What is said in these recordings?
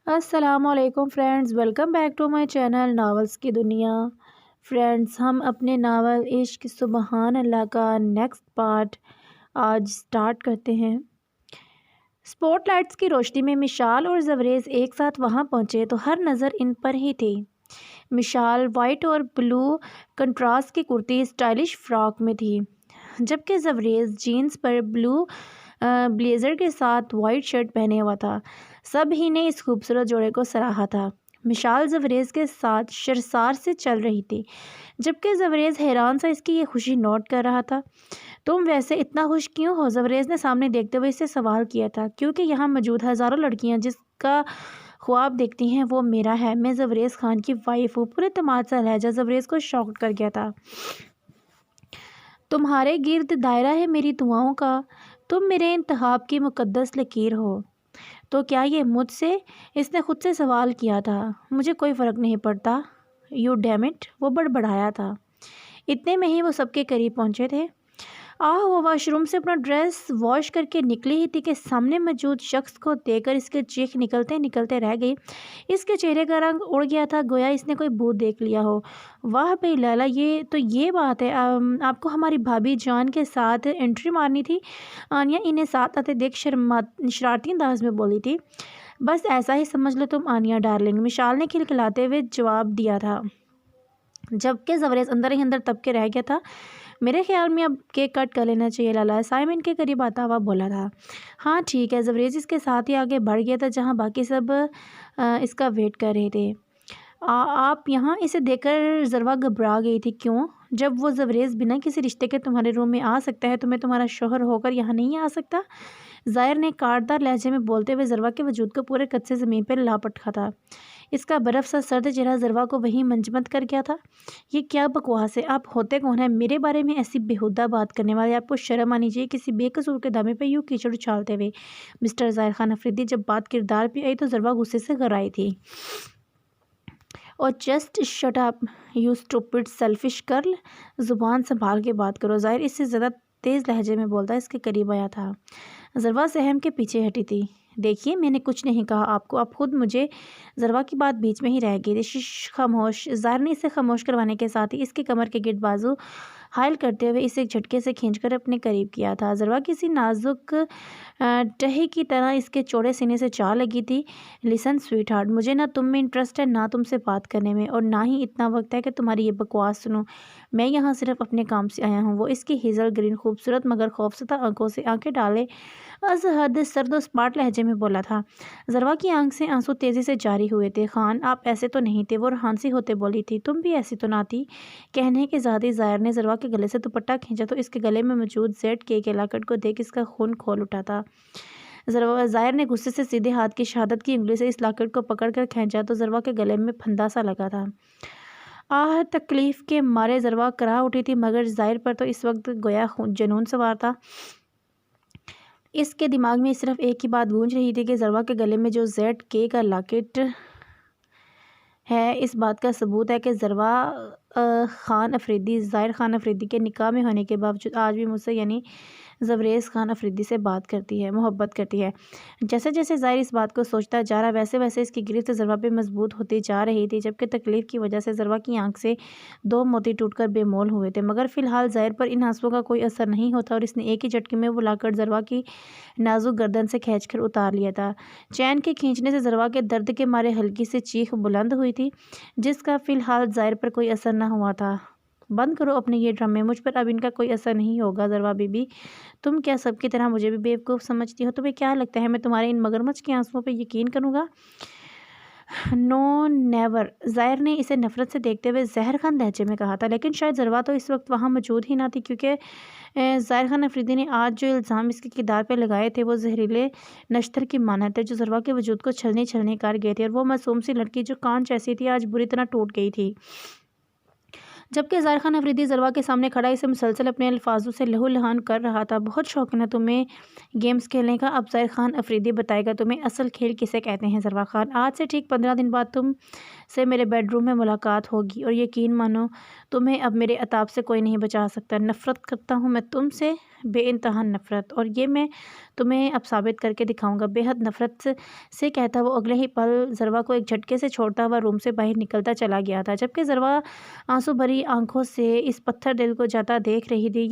السلام علیکم friends, welcome back to my channel novels کی دنیا۔ فرینڈز، ہم اپنے ناول عشق سبحان اللہ کا نیکسٹ پارٹ آج سٹارٹ کرتے ہیں۔ سپوٹ لائٹس کی روشنی میں مشال اور زوریز ایک ساتھ وہاں پہنچے تو ہر نظر ان پر ہی تھی۔ مشال وائٹ اور بلو کنٹراسٹ کی کرتی سٹائلش فراک میں تھی، جبکہ زوریز جینز پر بلو بلیزر کے ساتھ وائٹ شرٹ پہنے ہوا تھا۔ سب ہی نے اس خوبصورت جوڑے کو سراہا تھا۔ مشال زوریز کے ساتھ شرسار سے چل رہی تھی، جبکہ زوریز حیران سا اس کی یہ خوشی نوٹ کر رہا تھا۔ تم ویسے اتنا خوش کیوں ہو؟ زوریز نے سامنے دیکھتے ہوئے اس سے سوال کیا تھا۔ کیونکہ یہاں موجود ہزاروں لڑکیاں جس کا خواب دیکھتی ہیں وہ میرا ہے۔ میں زوریز خان کی وائف ہوں۔ پورے اعتماد سا لہجہ زوریز کو شاکڈ کر گیا تھا۔ تمہارے گرد دائرہ ہے میری دعاؤں کا، تم میرے انتخاب کی مقدس لکیر ہو۔ تو کیا یہ مجھ سے؟ اس نے خود سے سوال کیا تھا۔ مجھے کوئی فرق نہیں پڑتا، یو ڈیم اٹ، وہ بڑبڑایا تھا۔ اتنے میں ہی وہ سب کے قریب پہنچے تھے۔ وہ واش روم سے اپنا ڈریس واش کر کے نکلی ہی تھی کہ سامنے موجود شخص کو دیکھ کر اس کے چیخ نکلتے نکلتے رہ گئی۔ اس کے چہرے کا رنگ اڑ گیا تھا، گویا اس نے کوئی بھوت دیکھ لیا ہو۔ واہ بھئی لالا، یہ بات ہے، آپ کو ہماری بھابھی جان کے ساتھ انٹری مارنی تھی؟ آنیا انہیں ساتھ آتے دیکھ شرارتی انداز میں بولی تھی۔ بس ایسا ہی سمجھ لو تم آنیا ڈارلنگ، مشال نے کھلکھلاتے ہوئے جواب دیا تھا، جبکہ زوریز اندر ہی اندر تب کے رہ گیا تھا۔ میرے خیال میں اب کیک کٹ کر لینا چاہیے لالا، سائمن کے قریب آتا ہوا بولا تھا۔ ہاں ٹھیک ہے، زوریز اس کے ساتھ ہی آگے بڑھ گیا تھا جہاں باقی سب اس کا ویٹ کر رہے تھے۔ آپ یہاں؟ اسے دیکھ کر ذروا گھبرا گئی تھی۔ کیوں؟ جب وہ زوریز بنا کسی رشتے کے تمہارے روم میں آ سکتا ہے تو میں تمہارا شوہر ہو کر یہاں نہیں آ سکتا؟ ظاہر نے کاٹدار لہجے میں بولتے ہوئے ذروا کے وجود کو پورے قد سے زمین پر لاپٹ تھا۔ اس کا برف سا سرد چہرہ ذروا کو وہیں منجمد کر گیا تھا۔ یہ کیا بکواس ہے؟ آپ ہوتے کون ہیں میرے بارے میں ایسی بیہودہ بات کرنے والے؟ آپ کو شرم آنی چاہیے کسی بے قصور کے دامے پہ یوں کیچڑ اچھالتے ہوئے۔ مسٹر ظاہر خان افریدی، جب بات کردار پہ آئی تو ذروا غصے سے گھبرائی تھی۔ اور just shut up you stupid selfish girl, زبان سنبھال کے بات کرو۔ ظاہر اس سے زیادہ تیز لہجے میں بولتا اس کے قریب آیا تھا۔ ذروا سہم کے پیچھے ہٹی تھی۔ دیکھیے میں نے کچھ نہیں کہا آپ کو، اب خود مجھے ذروا کی بات بیچ میں ہی رہ گئی تھی۔ خاموش۔ ظاہر نے اسے خاموش کروانے کے ساتھ ہی اس کی کمر کے گرد بازو حائل کرتے ہوئے اسے ایک جھٹکے سے کھینچ کر اپنے قریب کیا تھا۔ ذروا کسی نازک ٹہی کی طرح اس کے چوڑے سینے سے چاہ لگی تھی۔ لسن سویٹ ہارٹ، مجھے نہ تم میں انٹرسٹ ہے نہ تم سے بات کرنے میں، اور نہ ہی اتنا وقت ہے کہ تمہاری یہ بکواس سنوں۔ میں یہاں صرف اپنے کام سے آیا ہوں۔ وہ اس کی ہیزل گرین خوبصورت مگر خوفزدہ آنکھوں سے آنکھیں ڈالے از حد سرد و سپاٹ لہجے میں بولا تھا۔ ذروا کی آنکھ سے آنسو تیزی سے جاری ہوئے تھے۔ خان آپ ایسے تو نہیں تھے، وہ روحانسی ہوتے بولی تھی۔ تم بھی ایسی تو نہ تھی۔ کہنے کے ساتھ ہی ظاہر نے ذروا کے گلے سے دوپٹہ کھینچا تو اس کے گلے میں موجود ZK کے لاکٹ کو دیکھ اس کا خون کھول اٹھا تھا۔ ظاہر نے غصے سے سیدھے ہاتھ کی شہادت کی انگلی سے اس لاکٹ کو پکڑ کر کھینچا تو ذروا کے گلے میں پھندا سا لگا تھا۔ تکلیف کے مارے ذروا کراہ اٹھی تھی، مگر ظاہر پر تو اس وقت گویا جنون سوار تھا۔ اس کے دماغ میں صرف ایک ہی بات گونج رہی تھی کہ ذروا کے گلے میں جو ZK کا لاکٹ ہے اس بات کا ثبوت ہے کہ ذروا خان افریدی ظاہر خان افریدی کے نکاح میں ہونے کے باوجود آج بھی مجھ سے یعنی زوریز خان افریدی سے بات کرتی ہے، محبت کرتی ہے۔ جیسے جیسے ظاہر اس بات کو سوچتا جا رہا ویسے ویسے اس کی گرفت ذروا پہ مضبوط ہوتی جا رہی تھی، جبکہ تکلیف کی وجہ سے ذروا کی آنکھ سے دو موتی ٹوٹ کر بے مول ہوئے تھے، مگر فی الحال ظاہر پر ان آنسوؤں کا کوئی اثر نہیں ہوتا اور اس نے ایک ہی جھٹکے میں وہ لاکٹ ذروا کی نازک گردن سے کھینچ کر اتار لیا تھا۔ چین کے کھینچنے سے ذروا کے درد کے مارے ہلکی سی چیخ بلند ہوئی تھی، جس کا فی الحال ظاہر پر کوئی اثر نہ ہوا تھا۔ بند کرو اپنے یہ ڈرامے، مجھ پر اب ان کا کوئی اثر نہیں ہوگا۔ ذروا بی بی، تم کیا سب کی طرح مجھے بھی بیوقوف سمجھتی ہو؟ تمہیں کیا لگتا ہے میں تمہارے ان مگرمچھ کے آنسوؤں پہ یقین کروں گا؟ نو نیور، ظاہر نے اسے نفرت سے دیکھتے ہوئے زہر خان لہجے میں کہا تھا، لیکن شاید ذروا تو اس وقت وہاں موجود ہی نہ تھی، کیونکہ ظاہر خان افریدی نے آج جو الزام اس کے کردار پہ لگائے تھے وہ زہریلے نشتر کی مانند تھے جو ذروا کے وجود کو چھلنی چھلنی کر گئے تھے، اور وہ معصوم سی لڑکی جو کانچ ایسی تھی آج بری طرح ٹوٹ گئی تھی۔ جبکہ ظاہر خان افریدی ذروا کے سامنے کھڑا اسے مسلسل اپنے الفاظوں سے لہو لہان کر رہا تھا۔ بہت شوق ہے نا تمہیں گیمز کھیلنے کا؟ اب ظاہر خان افریدی بتائے گا تمہیں اصل کھیل کسے کہتے ہیں۔ ذروا خان، آج سے ٹھیک 15 دن بعد تم سے میرے بیڈ روم میں ملاقات ہوگی، اور یقین مانو تمہیں اب میرے عتاب سے کوئی نہیں بچا سکتا۔ نفرت کرتا ہوں میں تم سے، بے انتہا نفرت، اور یہ میں تمہیں اب ثابت کر کے دکھاؤں گا۔ بے حد نفرت سے کہتا وہ اگلے ہی پل ضروا کو ایک جھٹکے سے چھوڑتا ہوا روم سے باہر نکلتا چلا گیا تھا، جبکہ ضروا آنسو بھری آنکھوں سے اس پتھر دل کو جاتا دیکھ رہی تھی۔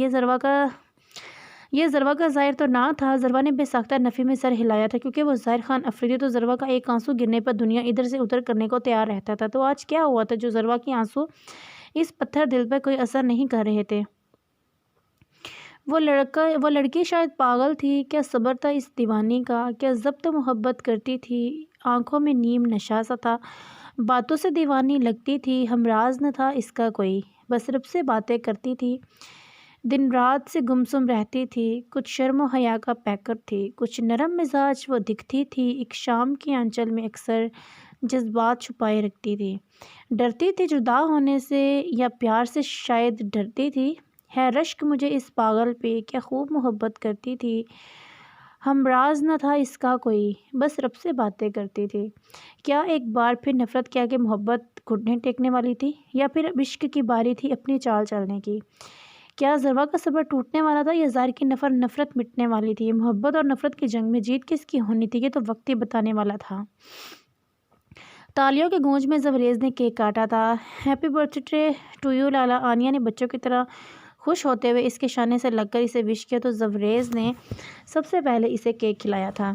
یہ ضروا کا ظاہر تو نہ تھا۔ ضروا نے بے ساختہ نفی میں سر ہلایا تھا، کیونکہ وہ ظاہر خان افریدی تو ضروا کا ایک آنسو گرنے پر دنیا ادھر سے ادھر کرنے کو تیار رہتا تھا۔ تو آج کیا ہوا تھا جو ضروا کے آنسو اس پتھر دل پر کوئی اثر نہیں کر رہے تھے؟ وہ لڑکی شاید پاگل تھی، کیا صبر تھا اس دیوانی کا؟ کیا ضبط محبت کرتی تھی؟ آنکھوں میں نیم نشہ سا تھا، باتوں سے دیوانی لگتی تھی، ہمراز نہ تھا اس کا کوئی، بس رب سے باتیں کرتی تھی، دن رات سے گمسم رہتی تھی، کچھ شرم و حیا کا پیکر تھی، کچھ نرم مزاج وہ دکھتی تھی، ایک شام کے آنچل میں اکثر جذبات چھپائے رکھتی تھی، ڈرتی تھی جدا ہونے سے یا پیار سے شاید ڈرتی تھی۔ ہے رشک مجھے اس پاگل پہ، کیا خوب محبت کرتی تھی، ہمراز نہ تھا اس کا کوئی، بس رب سے باتیں کرتی تھی۔ کیا ایک بار پھر نفرت کیا کہ محبت گھٹنے ٹیکنے والی تھی، یا پھر اب عشق کی باری تھی اپنی چال چلنے کی؟ کیا ضروا کا صبر ٹوٹنے والا تھا، یا ظاہر کی نفرت مٹنے والی تھی؟ محبت اور نفرت کی جنگ میں جیت کس کی ہونی تھی، یہ تو وقت ہی بتانے والا تھا۔ تالیوں کے گونج میں زوریز نے کیک کاٹا تھا۔ Happy birthday to you Lala, Aanya نے بچوں کی طرح خوش ہوتے ہوئے اس کے شانے سے لگ کر اسے وش کیا تو زوریز نے سب سے پہلے اسے کیک کھلایا تھا۔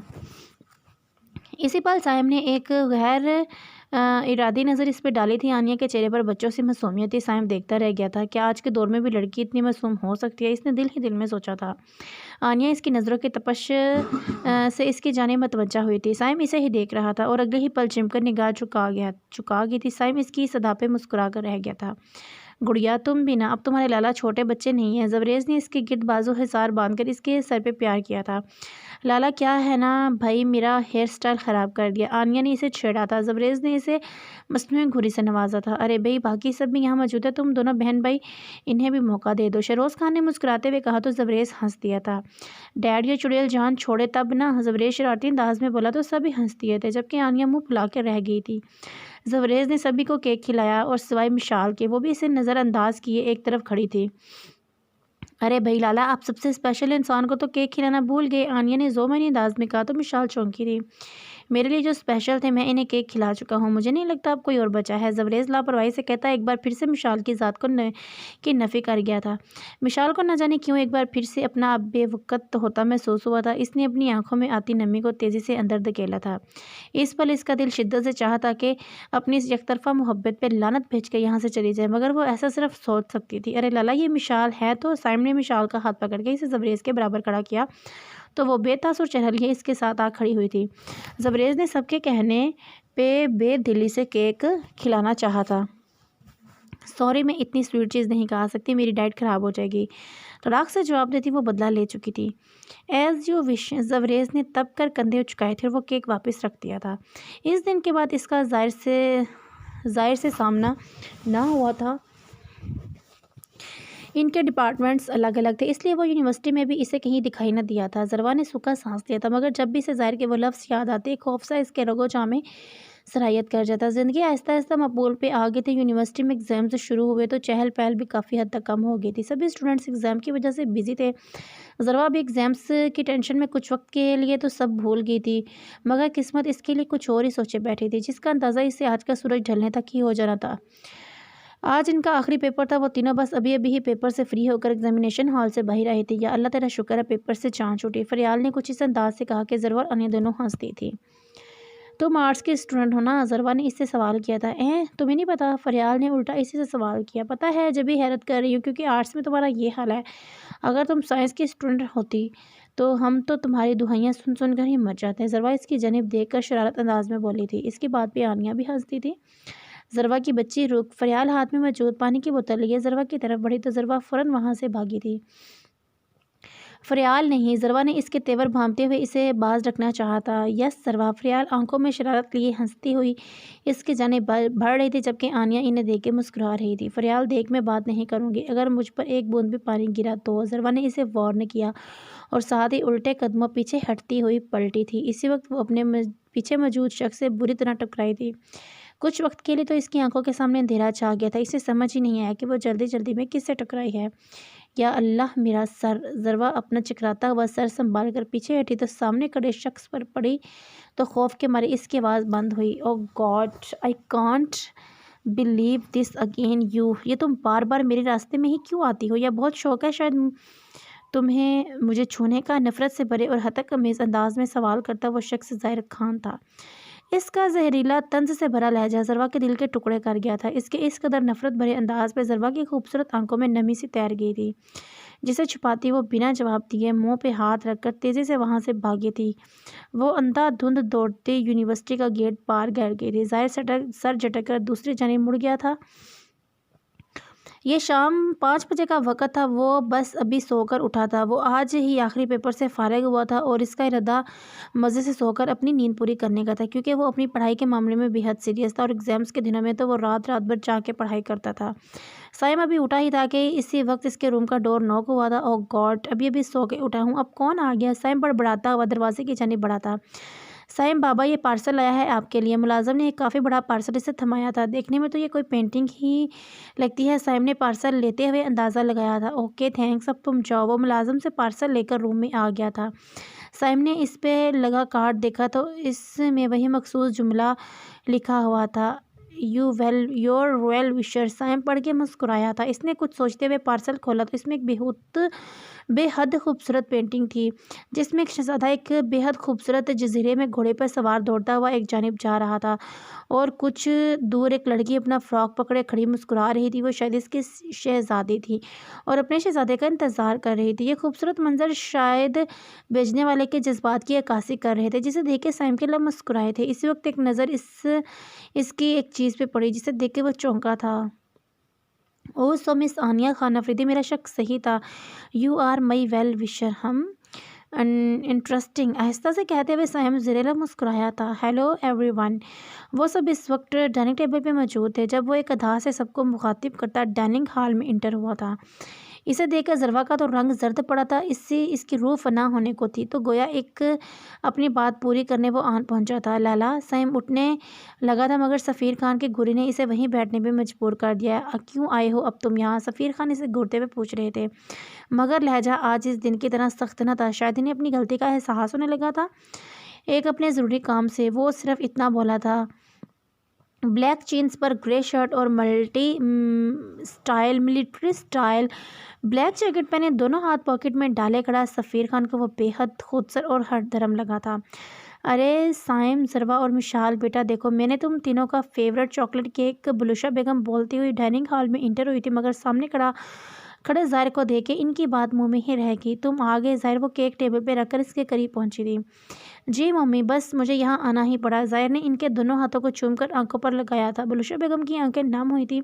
اسی پل سائم نے ایک غیر ارادی نظر اس پہ ڈالی تھی۔ آنیا کے چہرے پر بچوں سے معصومیت تھی۔ سائم دیکھتا رہ گیا تھا، کیا آج کے دور میں بھی لڑکی اتنی معصوم ہو سکتی ہے؟ اس نے دل ہی دل میں سوچا تھا۔ آنیا اس کی نظروں کی تپش سے اس کی جانب متوجہ ہوئی تھی۔ سائم اسے ہی دیکھ رہا تھا اور اگلے ہی پل چم کر نگاہ چکا گئی تھی۔ سائم اس کی صدا پہ مسکرا کر رہ گیا تھا۔ گڑیا تم بھی نا، اب تمہارے لالا چھوٹے بچے نہیں ہیں۔ زوریز نے اس کے گرد بازو حصار باندھ کر اس کے سر پہ پیار کیا تھا۔ لالا کیا ہے نا بھائی، میرا ہیئر سٹائل خراب کر دیا۔ آنیا نے اسے چھیڑا تھا۔ زوریز نے اسے مصنوعی گھوری سے نوازا تھا۔ ارے بھائی، باقی سب بھی یہاں موجود ہے، تم دونوں بہن بھائی انہیں بھی موقع دے دو، شہروز خان نے مسکراتے ہوئے کہا تو زوریز ہنس دیا تھا۔ ڈیڈ یہ چڑیل جان چھوڑے تب نا، زوریز شرارتی انداز میں بولا تو سبھی ہنس دیے تھے، جبکہ آنیا منہ پھلا کے رہ گئی تھی۔ زوریز نے سبھی کو کیک کھلایا اور سوائے مشال کے، وہ بھی اسے نظر انداز کیے ایک طرف کھڑی تھی۔ ارے بھائی لالا، آپ سب سے اسپیشل انسان کو تو کیک کھلانا بھول گئے، آنیا نے ذومانی انداز میں کہا تو مشال چونکی تھی۔ میرے لیے جو اسپیشل تھے میں انہیں کیک کھلا چکا ہوں، مجھے نہیں لگتا اب کوئی اور بچا ہے، زوریز لاپرواہی سے کہتا ایک بار پھر سے مشال کی ذات کی نفی کر گیا تھا۔ مشال کو نہ جانے کیوں ایک بار پھر سے اپنا اب بے وقت ہوتا محسوس ہوا تھا۔ اس نے اپنی آنکھوں میں آتی نمی کو تیزی سے اندر دھکیلا تھا۔ اس پل اس کا دل شدت سے چاہتا کہ اپنی اس یک طرفہ محبت پہ لعنت بھیج کے یہاں سے چلی جائے، مگر وہ ایسا صرف سوچ سکتی تھی۔ ارے لالا، یہ مشال ہے تو؟ سائم نے مشال کا ہاتھ پکڑ کے اسے زوریز کے برابر کھڑا کیا تو وہ بے تاثر چہرہ لیے اس کے ساتھ آ کھڑی ہوئی تھی۔ زوریز نے سب کے کہنے پہ بے دلی سے کیک کھلانا چاہا تھا۔ سوری، میں اتنی سویٹ چیز نہیں کھا سکتی، میری ڈائٹ خراب ہو جائے گی، تڑاک سے جواب دیتی وہ بدلہ لے چکی تھی۔ ایز یو وش، زوریز نے تب کر کندھے چکائے تھے اور وہ کیک واپس رکھ دیا تھا۔ اس دن کے بعد اس کا ظاہر سے سامنا نہ ہوا تھا۔ ان کے ڈپارٹمنٹس الگ الگ تھے، اس لیے وہ یونیورسٹی میں بھی اسے کہیں دکھائی نہ دیا تھا۔ ضروا نے سوکھا سانس لیا تھا، مگر جب بھی اسے ظاہر کے وہ لفظ یاد آتے ایک خوف سا اس کے رگ و جاں میں سرایت کر جاتا۔ زندگی آہستہ آہستہ مقبول پہ آ گئی تھی۔ یونیورسٹی میں ایگزامز شروع ہوئے تو چہل پہل بھی کافی حد تک کم ہو گئی تھی۔ سبھی اسٹوڈنٹس ایگزام کی وجہ سے بزی تھے۔ ضروا بھی ایگزامز کی ٹینشن میں کچھ وقت کے لیے تو سب بھول گئی تھی، مگر قسمت اس کے لیے کچھ اور ہی سوچے بیٹھی تھی، جس کا اندازہ اسے آج کا سورج ڈھلنے تک ہی ہو جانا تھا۔ آج ان کا آخری پیپر تھا۔ وہ تینوں بس ابھی ہی پیپر سے فری ہو کر ایگزامینیشن ہال سے باہر آئی تھی۔ یا اللہ تیرا شکر ہے پیپر سے جان چھوٹی، فریال نے کچھ اس انداز سے کہا کہ ضروا اور انیا دونوں ہنس دی تھی۔ تم آرٹس کی اسٹوڈنٹ ہو نا؟ ضروا نے اس سے سوال کیا تھا۔ تمہیں نہیں پتا؟ فریال نے الٹا اسی سے سوال کیا۔ پتہ ہے، جب بھی حیرت کر رہی ہوں کیونکہ آرٹس میں تمہارا یہ حال ہے، اگر تم سائنس کی اسٹوڈنٹ ہوتی تو ہم تو تمہاری دہائیاں سن سن کر ہی مر جاتے۔ ضروا اس کی جانب دیکھ کر شرارت انداز میں بولی تھی۔ اس کی بات پہ آنیا بھی ہنستی تھی۔ ضروا کی بچی رک، فریال ہاتھ میں موجود پانی کی بوتل لیے ضروا کی طرف بڑھی تو ضروا فوراً وہاں سے بھاگی تھی۔ فریال نہیں، ضروا نے اس کے تیور بھانپتے ہوئے اسے باز رکھنا چاہا تھا۔ یس ضروا، فریال آنکھوں میں شرارت لیے ہنستی ہوئی اس کی جانب بڑھ رہی تھی، جبکہ آنیا انہیں دیکھ کے مسکرا رہی تھی۔ فریال دیکھ، میں بات نہیں کروں گی، اگر مجھ پر ایک بوند بھی پانی گرا تو، ضروا نے اسے وارن کیا اور ساتھ ہی الٹے قدموں پیچھے ہٹتی ہوئی پلٹی تھی۔ اسی وقت وہ اپنے پیچھے موجود شخص سے بری طرح ٹکرائی تھی۔ کچھ وقت کے لیے تو اس کی آنکھوں کے سامنے اندھیرا چھا گیا تھا۔ اسے سمجھ ہی نہیں آیا کہ وہ جلدی جلدی میں کس سے ٹکرائی ہے۔ یا اللہ میرا سر! ذروہ اپنا چکراتا ہوا سر سنبھال کر پیچھے ہٹی تو سامنے کھڑے شخص پر پڑی تو خوف کے مارے اس کی آواز بند ہوئی۔ Oh God! I can't believe this again you! یہ تم بار بار میرے راستے میں ہی کیوں آتی ہو؟ یا بہت شوق ہے شاید تمہیں مجھے چھونے کا؟ نفرت سے بھرے اور ہتک امیز انداز میں سوال کرتا وہ شخص ظاہر خان تھا۔ اس کا زہریلا طنز سے بھرا لہجہ ذروہ کے دل کے ٹکڑے کر گیا تھا۔ اس کے اس قدر نفرت بھرے انداز پہ ذروہ کی خوبصورت آنکھوں میں نمی سی تیر گئی تھی، جسے چھپاتی وہ بنا جواب دیے منہ پہ ہاتھ رکھ کر تیزی سے وہاں سے بھاگی تھی۔ وہ اندھا دھند دوڑتی یونیورسٹی کا گیٹ پار کر گئی تھی۔ ظاہر سر جھٹک کر دوسری جانب مڑ گیا تھا۔ یہ شام 5 بجے کا وقت تھا۔ وہ بس ابھی سو کر اٹھا تھا۔ وہ آج ہی آخری پیپر سے فارغ ہوا تھا اور اس کا ارادہ مزے سے سو کر اپنی نیند پوری کرنے کا تھا، کیونکہ وہ اپنی پڑھائی کے معاملے میں بے حد سیریس تھا اور ایگزامز کے دنوں میں تو وہ رات بھر جاگ کے پڑھائی کرتا تھا۔ سائم ابھی اٹھا ہی تھا کہ اسی وقت اس کے روم کا ڈور نوک ہوا تھا۔ اوہ گاڈ! ابھی سو کے اٹھا ہوں، اب کون آ گیا؟ سائم بڑبڑاتا ہوا دروازے کی جانب بڑھا تھا۔ سائم بابا، یہ پارسل آیا ہے آپ کے لیے۔ ملازم نے ایک کافی بڑا پارسل اسے تھمایا تھا۔ دیکھنے میں تو یہ کوئی پینٹنگ ہی لگتی ہے۔ سائم نے پارسل لیتے ہوئے اندازہ لگایا تھا۔ اوکے تھینکس، اب تم جاؤ۔ وہ ملازم سے پارسل لے کر روم میں آ گیا تھا۔ سائم نے اس پہ لگا کارڈ دیکھا تو اس میں وہی مخصوص جملہ لکھا ہوا تھا، یور ویل وشر۔ سائم پڑھ کے مسکرایا تھا۔ اس نے کچھ سوچتے ہوئے پارسل کھولا تو اس میں ایک بے حد خوبصورت پینٹنگ تھی، جس میں ایک شہزادہ ایک بے حد خوبصورت جزیرے میں گھوڑے پر سوار دوڑتا ہوا ایک جانب جا رہا تھا اور کچھ دور ایک لڑکی اپنا فراک پکڑے کھڑی مسکرا رہی تھی۔ وہ شاید اس کی شہزادی تھی اور اپنے شہزادے کا انتظار کر رہی تھی۔ یہ خوبصورت منظر شاید بھیجنے والے کے جذبات کی عکاسی کر رہے تھے، جسے دیکھ کے سائم کے لب مسکرائے تھے۔ اسی وقت ایک نظر اس کی ایک چیز پہ پڑی جسے دیکھ کے وہ چونکا تھا۔ اوہ سو مس آنیہ خان افریدی، میرا شک صحیح تھا، یو آر مائی ویل وشر۔ ہم انٹرسٹنگ، آہستہ سے کہتے ہوئے سائم زیرلب مسکرایا تھا۔ Hello every one. وہ سب اس وقت ڈائننگ ٹیبل پہ موجود تھے جب وہ ایک ادا سے سب کو مخاطب کرتا ڈائننگ ہال میں انٹر ہوا تھا۔ اسے دیکھ کر ذروہ کا تو رنگ زرد پڑا تھا، اس سے اس کی روح فنا ہونے کو تھی، تو گویا ایک اپنی بات پوری کرنے وہ آن پہنچا تھا۔ لالا، سائم اٹھنے لگا تھا مگر سفیر خان کے گھوری نے اسے وہیں بیٹھنے پہ مجبور کر دیا۔ کیوں آئے ہو اب تم یہاں؟ سفیر خان اسے گھورتے ہوئے پوچھ رہے تھے، مگر لہجہ آج اس دن کی طرح سخت نہ تھا۔ شاید انہیں اپنی غلطی کا احساس ہونے لگا تھا۔ ایک اپنے ضروری کام سے، وہ صرف اتنا بولا تھا۔ بلیک جینز پر گرے شرٹ اور ملٹری سٹائل بلیک جیکٹ پہنے، دونوں ہاتھ پاکٹ میں ڈالے کھڑا سفیر خان کو وہ بے حد خودسر اور ہٹ دھرم لگا تھا۔ ارے سائم، ذروہ اور مشال، بیٹا دیکھو، میں نے تم تینوں کا فیورٹ چاکلیٹ کیک۔ بلوشہ بیگم بولتی ہوئی ڈائننگ ہال میں انٹر ہوئی تھی، مگر سامنے کھڑے ظاہر کو دیکھ کے ان کی بات منہ میں ہی رہ گئی۔ تم آ گئے ظاہر؟ وہ کیک ٹیبل پہ رکھ کر اس کے قریب پہنچی تھی۔ جی ممی، بس مجھے یہاں آنا ہی پڑا۔ ظاہر نے ان کے دونوں ہاتھوں کو چوم کر آنکھوں پر لگایا تھا۔ بلوشہ بیگم کی آنکھیں نم ہوئی تھیں۔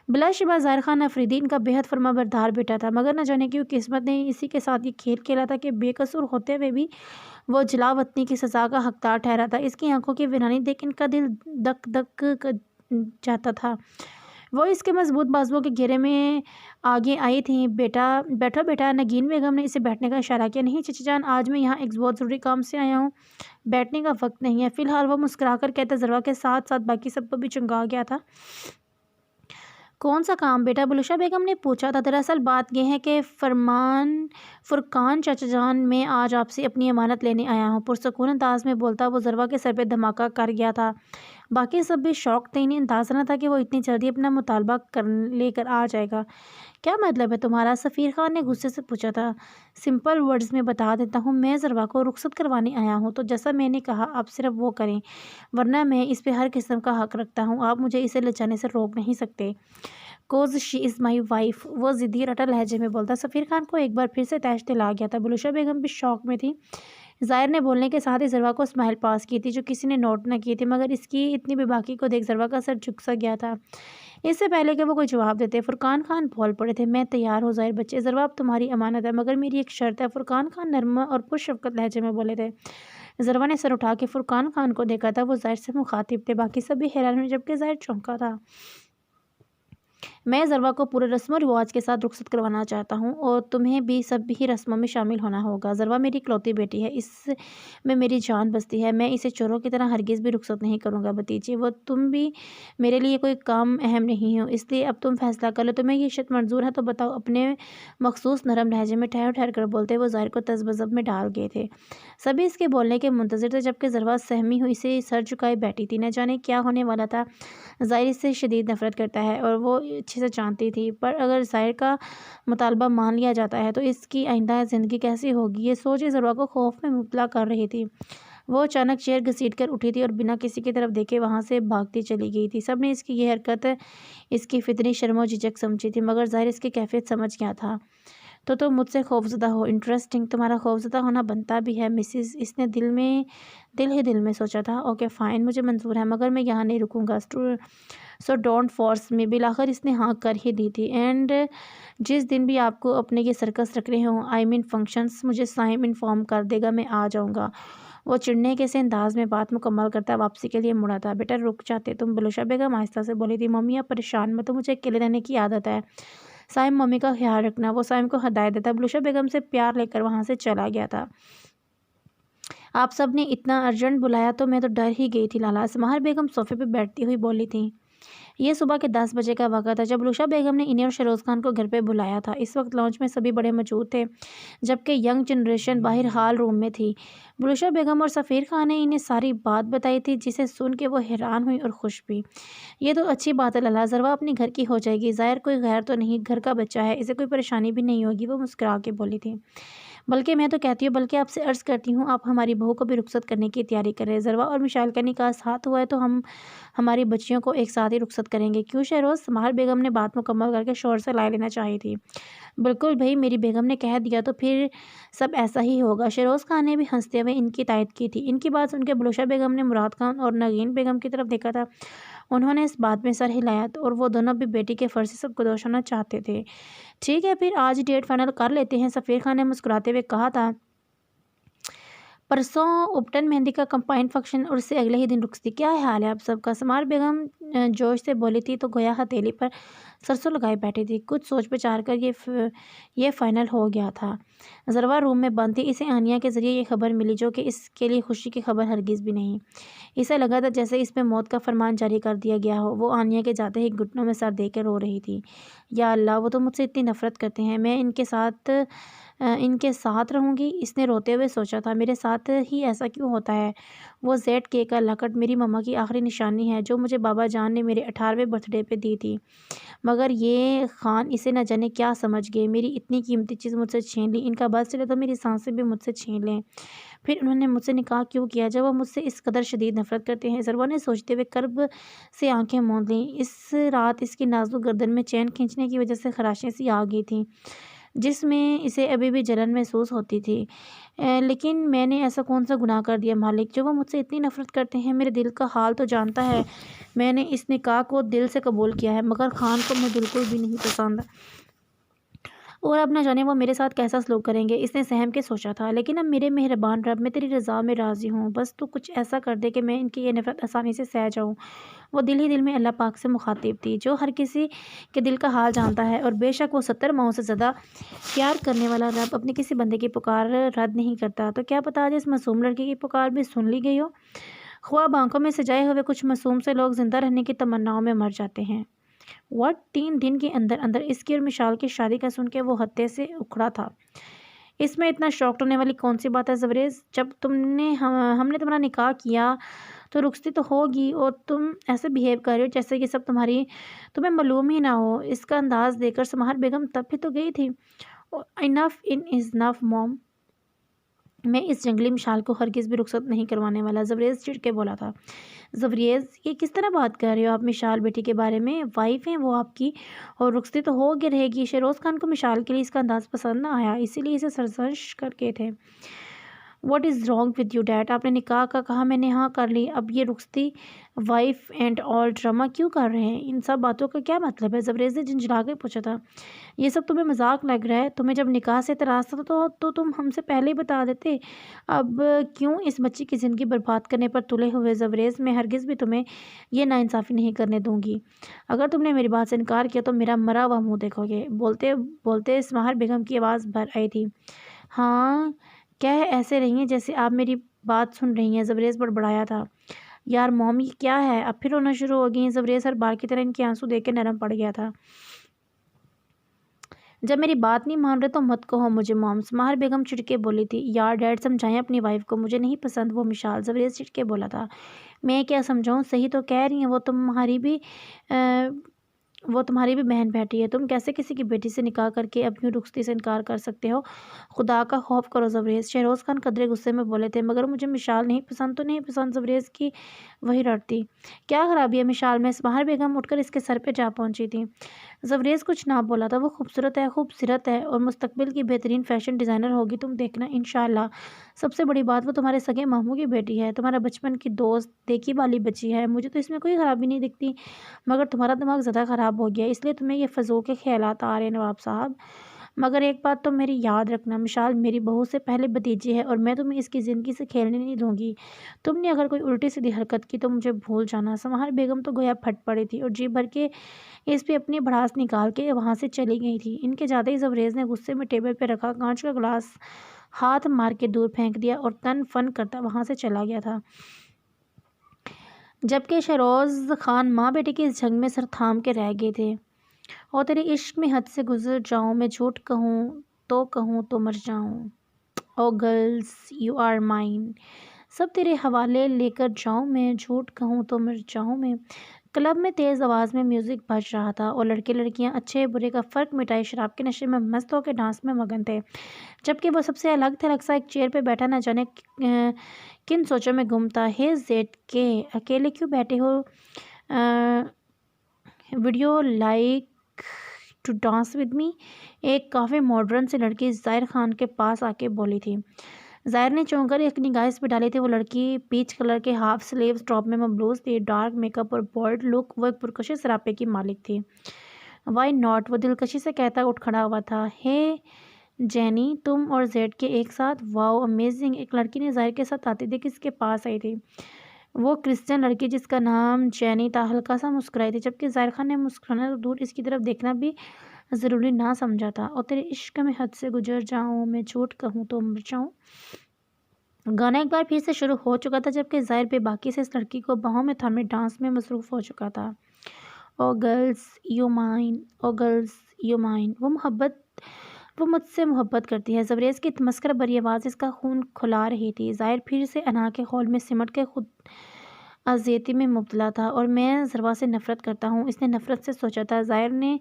بلا شبہ ظاہر خان افریدی ان کا بے حد فرما بردار بیٹا تھا، مگر نہ جانے کیوں قسمت نے اسی کے ساتھ یہ کھیل کھیلا تھا کہ بے قصور ہوتے ہوئے بھی وہ جلاوطنی کی سزا کا حقدار ٹھہرا تھا۔ اس کی آنکھوں کی ویرانی دیکھ ان کا دل دک دک جاتا تھا۔ وہ اس کے مضبوط بازوؤں کے گھیرے میں آگے آئی تھیں۔ بیٹھو بیٹا۔ نگین بیگم نے اسے بیٹھنے کا اشارہ کیا۔ نہیں چچا جان، آج میں یہاں ایک بہت ضروری کام سے آیا ہوں، بیٹھنے کا وقت نہیں ہے فی الحال۔ وہ مسکرا کر کہتا ذروہ کے ساتھ ساتھ باقی سب کو بھی چونکا گیا تھا۔ کون سا کام بیٹا؟ بلوشہ بیگم نے پوچھا تھا۔ دراصل بات یہ ہے کہ فرقان چچا جان، میں آج آپ سے اپنی امانت لینے آیا ہوں، پرسکون انداز میں بولتا وہ ذروہ کے سر پہ دھماکہ کر گیا تھا۔ باقی سب بھی شوق تھے، انہیں اندازہ نہ تھا کہ وہ اتنی جلدی اپنا مطالبہ لے کر آ جائے گا۔ کیا مطلب ہے تمہارا؟ سفیر خان نے غصے سے پوچھا تھا۔ سمپل ورڈز میں بتا دیتا ہوں، میں ذروہ کو رخصت کروانے آیا ہوں، تو جیسا میں نے کہا آپ صرف وہ کریں، ورنہ میں اس پہ ہر قسم کا حق رکھتا ہوں، آپ مجھے اسے لے جانے سے روک نہیں سکتے۔ Cause she is my wife, وہ ضدی رٹا لہجے میں بولتا۔ سفیر خان کو ایک بار پھر سے تیش دل آ گیا تھا۔ بلوشہ بیگم بھی شوق میں تھی۔ ظاہر نے بولنے کے ساتھ ہی ذروہ کو اسمائل پاس کی تھی، جو کسی نے نوٹ نہ کی تھی، مگر اس کی اتنی بے باکی کو دیکھ ذروہ کا سر جھک سا گیا تھا۔ اس سے پہلے کہ وہ کوئی جواب دیتے فرقان خان بول پڑے تھے۔ میں تیار ہوں ظاہر بچے، ذروہ اب تمہاری امانت ہے، مگر میری ایک شرط ہے۔ فرقان خان نرم اور پرشفقت لہجے میں بولے تھے۔ ذروہ نے سر اٹھا کے فرقان خان کو دیکھا تھا۔ وہ ظاہر سے مخاطب تھے، باقی سب بھی حیران ہوئے، جبکہ ظاہر چونکا تھا۔ میں ضربہ کو پورے رسم و رواج کے ساتھ رخصت کروانا چاہتا ہوں اور تمہیں بھی سب بھی رسموں میں شامل ہونا ہوگا۔ ضربہ میری اکلوتی بیٹی ہے، اس میں میری جان بستی ہے، میں اسے چوروں کی طرح ہرگز بھی رخصت نہیں کروں گا۔ بھتیجی، وہ تم بھی میرے لیے کوئی کام اہم نہیں ہو، اس لیے اب تم فیصلہ کر لو، تمہیں یہ شرط منظور ہے تو بتاؤ۔ اپنے مخصوص نرم لہجے میں ٹھہر ٹھہر کر بولتے وہ ظاہر کو تذبذب میں ڈال گئے تھے۔ سبھی اس کے بولنے کے منتظر تھے، جبکہ ضربہ سہمی ہوئی سے سر جھکائے بیٹھی تھی۔ نہ جانے کیا ہونے والا تھا۔ ظاہر اس سے شدید نفرت کرتا ہے اور وہ اچھے سے جانتی تھی، پر اگر ظاہر کا مطالبہ مان لیا جاتا ہے تو اس کی آئندہ زندگی کیسی ہوگی، یہ سوچ ضربہ کو خوف میں مبتلا کر رہی تھی۔ وہ اچانک چیئر گھسیٹ کر اٹھی تھی اور بنا کسی کی طرف دیکھے وہاں سے بھاگتی چلی گئی تھی۔ سب نے اس کی یہ حرکت اس کی فطری شرم و جھجک سمجھی تھی، مگر ظاہر اس کی کیفیت سمجھ گیا تھا۔ تو تم مجھ سے خوفزدہ ہو، انٹرسٹنگ، تمہارا خوفزدہ ہونا بنتا بھی ہے مسز، اس نے دل میں سوچا تھا۔ اوکے فائن، مجھے منظور ہے، مگر میں یہاں نہیں رکوں گا، سو ڈونٹ فورس می۔ بالآخر اس نے ہاں کر ہی دی تھی۔ اینڈ جس دن بھی آپ کو اپنے یہ سرکس رکھنے ہوں، آئی مین فنکشنز، مجھے سائم انفارم کر دے گا، میں آ جاؤں گا۔ وہ چڑھنے کے سے انداز میں بات مکمل کرتا واپسی کے لیے مڑا تھا۔ بیٹا رک جاتے تم، بلوشہ بیگم آہستہ سے بولی تھی۔ ممی آپ پریشان مت ہو، مجھے اکیلے رہنے کی عادت ہے، سائم ممی کا خیال رکھنا، وہ سائم کو ہدایت دیتا بلوشہ بیگم سے پیار لے کر وہاں سے چلا گیا تھا۔ آپ سب نے اتنا ارجنٹ بلایا تو میں تو ڈر ہی گئی تھی لالا، سمہر بیگم صوفے پہ بیٹھتی ہوئی بولی تھی۔ یہ صبح کے 10 بجے کا وقت تھا جب بلوشہ بیگم نے انہیں اور شیروز خان کو گھر پہ بلایا تھا۔ اس وقت لانچ میں سبھی بڑے موجود تھے، جبکہ ینگ جنریشن باہر ہال روم میں تھی۔ بلوشہ بیگم اور سفیر خان نے انہیں ساری بات بتائی تھی، جسے سن کے وہ حیران ہوئی اور خوش بھی۔ یہ تو اچھی بات ہے لالا، ضربہ اپنے گھر کی ہو جائے گی، ظاہر کوئی غیر تو نہیں، گھر کا بچہ ہے، اسے کوئی پریشانی بھی نہیں ہوگی، وہ مسکرا کے بولی تھی۔ بلکہ میں تو کہتی ہوں، بلکہ آپ سے عرض کرتی ہوں، آپ ہماری بہو کو بھی رخصت کرنے کی تیاری کریں۔ ضربہ اور مشال کا نکاح ساتھ ہوا ہے تو ہم ہماری بچیوں کو ایک ساتھ ہی رخصت کریں گے، کیوں شہروز؟ سمہر بیگم نے بات مکمل کر کے شور سے لائے لینا چاہی تھی۔ بالکل بھائی، میری بیگم نے کہہ دیا تو پھر سب ایسا ہی ہوگا۔ شیروز خان نے بھی ہنستے ہوئے ان کی تائید کی تھی۔ ان کی بات سن کے بلوشہ بیگم نے مراد خان اور نگین بیگم کی طرف دیکھا تھا، انہوں نے اس بات میں سر ہلایا اور وہ دونوں بھی بیٹی کے فرض سے سب گدوش ہونا چاہتے تھے۔ ٹھیک ہے پھر آج ڈیٹ فائنل کر لیتے ہیں، سفیر خان نے مسکراتے ہوئے کہا تھا۔ پرسوں اپٹن مہندی کا کمپائن فنکشن اور اس سے اگلے ہی دن رخصتی، کیا حال ہے آپ سب کا؟ سمہر بیگم جوش سے بولی تھی تو گویا ہتھیلی پر سرسوں لگائے بیٹھی تھی۔ کچھ سوچ بچار کر یہ فائنل ہو گیا تھا۔ ضربہ روم میں بند تھی، اسے آنیا کے ذریعے یہ خبر ملی، جو کہ اس کے لیے خوشی کی خبر ہرگز بھی نہیں۔ اسے لگا تھا جیسے اس پہ موت کا فرمان جاری کر دیا گیا ہو۔ وہ آنیا کے جاتے ہی گھٹنوں میں سر دے کے رو رہی تھی۔ یا اللہ، وہ تو مجھ سے اتنی نفرت کرتے ہیں، میں ان کے ساتھ رہوں گی، اس نے روتے ہوئے سوچا تھا۔ میرے ساتھ ہی ایسا کیوں ہوتا ہے؟ وہ ZK کا لاکٹ میری ماما کی آخری نشانی ہے، جو مجھے بابا جان نے میرے 18ویں برتھ ڈے پہ دی تھی، مگر یہ خان اسے نہ جانے کیا سمجھ گئے، میری اتنی قیمتی چیز مجھ سے چھین لی، ان کا بس چلے تو میری سانسیں بھی مجھ سے چھین لیں۔ پھر انہوں نے مجھ سے نکاح کیوں کیا جب وہ مجھ سے اس قدر شدید نفرت کرتے ہیں؟ ضربہ نے سوچتے ہوئے کرب سے آنکھیں موند لیں۔ اس رات اس کی نازک گردن میں چین کھینچنے کی وجہ سے خراشیں سی آ گئی تھیں، جس میں اسے ابھی بھی جلن محسوس ہوتی تھی۔ لیکن میں نے ایسا کون سا گناہ کر دیا مالک، جو وہ مجھ سے اتنی نفرت کرتے ہیں؟ میرے دل کا حال تو جانتا ہے، میں نے اس نکاح کو دل سے قبول کیا ہے، مگر خان کو میں بالکل بھی نہیں پسند، اور اب نہ جانے وہ میرے ساتھ کیسا سلوک کریں گے، اس نے سہم کے سوچا تھا۔ لیکن اب میرے مہربان رب، میں تیری رضا میں راضی ہوں، بس تو کچھ ایسا کر دے کہ میں ان کی یہ نفرت آسانی سے سہ جاؤں۔ وہ دل ہی دل میں اللہ پاک سے مخاطب تھی، جو ہر کسی کے دل کا حال جانتا ہے، اور بے شک وہ 70 ماہوں سے زیادہ پیار کرنے والا رب اپنے کسی بندے کی پکار رد نہیں کرتا۔ تو کیا پتہ آج اس معصوم لڑکی کی پکار بھی سن لی گئی ہو؟ خواب آنکھوں میں سجائے ہوئے کچھ معصوم سے لوگ زندہ رہنے کی تمناؤں میں مر جاتے ہیں۔ 3 دن کے اندر اس کی اور مشال کی شادی کا سن کے وہ ہتے سے اکھڑا تھا۔ اس میں اتنا شاکڈ ہونے والی کون سی بات ہے زبریز؟ جب ہم نے تمہارا نکاح کیا تو رخصتی تو ہوگی، اور تم ایسے بیہیو کر رہے ہو جیسے یہ سب تمہیں معلوم ہی نہ ہو۔ اس کا انداز دیکھ کر سمہر بیگم تب بھی تو گئی تھی۔ انف از انف موم، میں اس جنگلی مشال کو ہرگز بھی رخصت نہیں کروانے والا، زبریز چڑ کے بولا تھا۔ زبریز، یہ کس طرح بات کر رہے ہو آپ مشال بیٹی کے بارے میں؟ وائف ہیں وہ آپ کی، اور رخصتی تو ہو گی رہے گی۔ شیروز خان کو مشال کے لیے اس کا انداز پسند نہ آیا، اسی لیے اسے سرزنش کر کے تھے۔ What is wrong with you did? آپ نے نکاح کا کہا، میں نے ہاں کر لی، اب یہ رخصتی وائف اینڈ آل ڈرامہ کیوں کر رہے ہیں؟ ان سب باتوں کا کیا مطلب ہے؟ زبریز نے جھنجھلا کے پوچھا تھا۔ یہ سب تمہیں مذاق لگ رہا ہے؟ تمہیں جب نکاح سے اعتراض تھا تو تم ہم سے پہلے ہی بتا دیتے، اب کیوں اس بچی کی زندگی برباد کرنے پر تلے ہوئے؟ زبریز، میں ہرگز بھی تمہیں یہ ناانصافی نہیں کرنے دوں گی۔ اگر تم نے میری بات سے انکار کیا تو میرا مرا ہوا منہ دیکھو گے۔ بولتے بولتے اسمہار بیگم کی آواز بھر آئی تھی۔ ہاں، کہہ ایسے رہی ہیں جیسے آپ میری بات سن رہی ہیں، زبریز بڑبڑایا تھا۔ یار موم، یہ کیا ہے؟ اب پھر رونا شروع ہو گئی۔ زبریز ہر بار کی طرح ان کے آنسو دیکھ کے نرم پڑ گیا تھا۔ جب میری بات نہیں مان رہے تو مت کہو مجھے موم، اسمہار بیگم چڑھ کے بولی تھی۔ یار ڈیڈ سمجھائیں اپنی وائف کو، مجھے نہیں پسند وہ مشال، زبریز چڑھ کے بولا تھا۔ میں کیا سمجھاؤں؟ صحیح تو کہہ رہی ہیں، وہ تمہاری بھی بہن بیٹی ہے، تم کیسے کسی کی بیٹی سے نکاح کر کے اپنی رخصتی سے انکار کر سکتے ہو؟ خدا کا خوف کرو زبریز، شہروز خان قدرے غصے میں بولے تھے۔ مگر مجھے مشال نہیں پسند تو نہیں پسند، زبریز کی وہی رٹتی۔ کیا خرابی ہے مشال میں؟ اسمہار بیگم اٹھ کر اس کے سر پہ جا پہنچی تھی۔ زبریز کچھ نہ بولا تھا۔ وہ خوبصورت ہے، خوبصورت ہے اور مستقبل کی بہترین فیشن ڈیزائنر ہوگی، تم دیکھنا انشاءاللہ۔ سب سے بڑی بات، وہ تمہارے سگے ماموں کی بیٹی ہے، تمہارا بچپن کی دوست دیکھی والی بچی ہے۔ مجھے تو اس میں کوئی خرابی نہیں دکھتی، مگر تمہارا دماغ زیادہ خراب ہو گیا، اس لیے تمہیں یہ فضول کے خیالات آ رہے ہیں نواب صاحب۔ مگر ایک بات تو میری یاد رکھنا، مشال میری بہو سے پہلے بھتیجی ہے اور میں تمہیں اس کی زندگی سے کھیلنے نہیں دوں گی۔ تم نے اگر کوئی الٹی سیدھی حرکت کی تو مجھے بھول جانا۔ اسمہار بیگم تو گویا پھٹ پڑی تھی اور جی بھر کے اس پہ اپنی بھڑاس نکال کے وہاں سے چلی گئی تھی۔ ان کے جاتے ہی زبریز نے غصے میں ٹیبل پہ رکھا کانچ کا گلاس ہاتھ مار کے دور پھینک دیا اور تن فن کرتا وہاں سے چلا گیا تھا۔ جبکہ شہروز خان ماں بیٹے کی اس جنگ میں سر تھام کے رہ گئے تھے۔ اور تیرے عشق میں حد سے گزر جاؤں، میں جھوٹ کہوں تو مر جاؤں۔ او گرلز یو آر مائن، سب تیرے حوالے لے کر جاؤں میں، جھوٹ کہوں تو مر جاؤں میں۔ کلب میں تیز آواز میں میوزک بج رہا تھا اور لڑکے لڑکیاں اچھے برے کا فرق مٹائے شراب کے نشے میں مست ہو کے ڈانس میں مگن تھے، جبکہ وہ سب سے الگ تھلگ سا ایک چیئر پہ بیٹھا نہ جانے کن سوچوں میں گم تھا۔ ہے زیڈ کے اکیلے کیوں بیٹھے ہو؟ Would you like to dance with me? ایک کافی ماڈرن سی لڑکی ظاہر خان کے پاس آ کے بولی تھی۔ ظاہر نے چونک کر ایک نگاہ اس پہ ڈالی تھی۔ وہ لڑکی پیچ کلر کے ہاف سلیوز ٹاپ میں مبلوس تھی، ڈارک میک اپ اور بولڈ لک، وہ ایک پرکشش سراپے کی مالک تھی۔ وائی ناٹ، وہ دلکشی سے کہتا اٹھ کھڑا ہوا تھا۔ ہے جینی، تم اور زیڈ کے ایک ساتھ؟ واؤ امیزنگ، ایک لڑکی نے ظاہر کے ساتھ آتی دیکھ اس کے پاس آئی تھی۔ وہ کرسچن لڑکی جس کا نام جینی تھا ہلکا سا مسکرائی تھی، جبکہ ظاہر خان نے مسکرانا تو دور اس کی طرف دیکھنا بھی ضروری نہ سمجھا تھا۔ اور تیرے عشق میں حد سے گزر جاؤں، میں جھوٹ کہوں تو مر جاؤں۔ گانا ایک بار پھر سے شروع ہو چکا تھا، جبکہ ظاہر بے باکی سے اس لڑکی کو باہوں میں تھامے ڈانس میں مصروف ہو چکا تھا۔ Oh girls you mine, oh girls you mine, وہ مجھ سے محبت کرتی ہے۔ زبریز کی تمسخر بھری آواز اس کا خون کھلا رہی تھی۔ ظاہر پھر سے انا کے خول میں سمٹ کے خود ازیتی میں مبتلا تھا۔ اور میں ضربا سے نفرت کرتا ہوں، اس نے نفرت سے سوچا تھا۔ ظاہر نے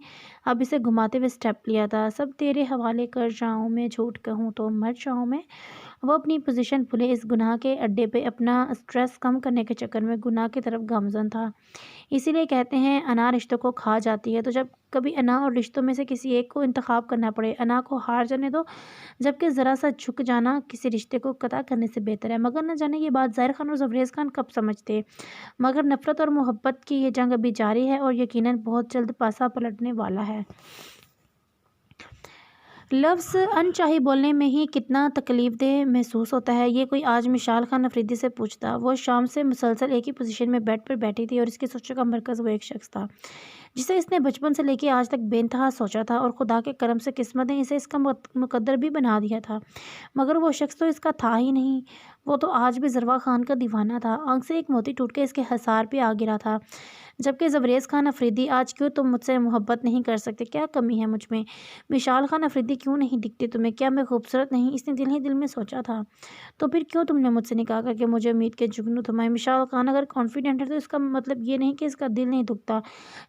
اب اسے گھماتے ہوئے سٹیپ لیا تھا۔ سب تیرے حوالے کر جاؤں میں، جھوٹ کہوں تو مر جاؤں میں۔ وہ اپنی پوزیشن بھولے اس گناہ کے اڈے پہ اپنا سٹریس کم کرنے کے چکر میں گناہ کی طرف گامزن تھا۔ اسی لیے کہتے ہیں انا رشتوں کو کھا جاتی ہے۔ تو جب کبھی انا اور رشتوں میں سے کسی ایک کو انتخاب کرنا پڑے، انا کو ہار جانے دو، جبکہ ذرا سا جھک جانا کسی رشتے کو قطع کرنے سے بہتر ہے۔ مگر نہ جانے یہ بات ظاہر خان اور زبریز خان کب سمجھتے، مگر نفرت اور محبت کی یہ جنگ ابھی جاری ہے اور یقیناً بہت جلد پاسا پلٹنے والا ہے۔ لفظ انچاہی بولنے میں ہی کتنا تکلیف دہ محسوس ہوتا ہے، یہ کوئی آج مشال خان افریدی سے پوچھتا۔ وہ شام سے مسلسل ایک ہی پوزیشن میں بیڈ پر بیٹھی تھی اور اس کی سوچوں کا مرکز وہ ایک شخص تھا جسے اس نے بچپن سے لے کے آج تک بے انتہا سوچا تھا، اور خدا کے کرم سے قسمت نے اسے اس کا مقدر بھی بنا دیا تھا۔ مگر وہ شخص تو اس کا تھا ہی نہیں، وہ تو آج بھی ضروا خان کا دیوانہ تھا۔ آنکھ سے ایک موتی ٹوٹ کے اس کے حصار پہ آ گرا تھا۔ جبکہ زبریز خان افریدی، آج کیوں تم مجھ سے محبت نہیں کر سکتے؟ کیا کمی ہے مجھ میں؟ مشال خان افریدی کیوں نہیں دکھتی تمہیں؟ کیا میں خوبصورت نہیں؟ اس نے دل ہی دل میں سوچا تھا۔ تو پھر کیوں تم نے مجھ سے نکاح کر کے مجھے امید کے جگنو تھمائے؟ مشال خان اگر کانفیڈنٹ ہے تو اس کا مطلب یہ نہیں کہ اس کا دل نہیں دکھتا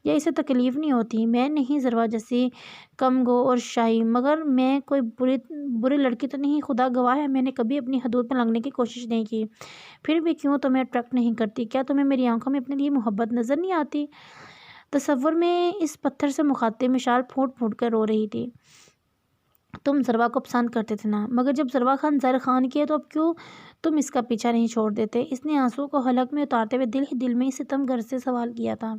یا اسے تکلیف نہیں ہوتی۔ میں نہیں ضروا جیسی کم گو اور شاہی، مگر میں کوئی بری لڑکی تو نہیں، خدا گواہ ہے میں نے کبھی اپنی حدود میں لنگھنے کی کوشش نہیں کی۔ پھر بھی کیوں تمہیں اٹریکٹ نہیں کرتی؟ کیا تمہیں میری آنکھوں میں اپنے لیے محبت نظر نہیں آتی؟ تصور میں اس پتھر سے مخاطب مشال پھوٹ پھوٹ کر رو رہی تھی۔ تم ذروا کو پسند کرتے تھے نا، مگر جب ذروا خان ظاہر خان کی ہے تو اب کیوں تم اس کا پیچھا نہیں چھوڑ دیتے؟ اس نے آنسو کو حلق میں اتارتے ہوئے دل ہی دل میں ستم گر سے سوال کیا تھا۔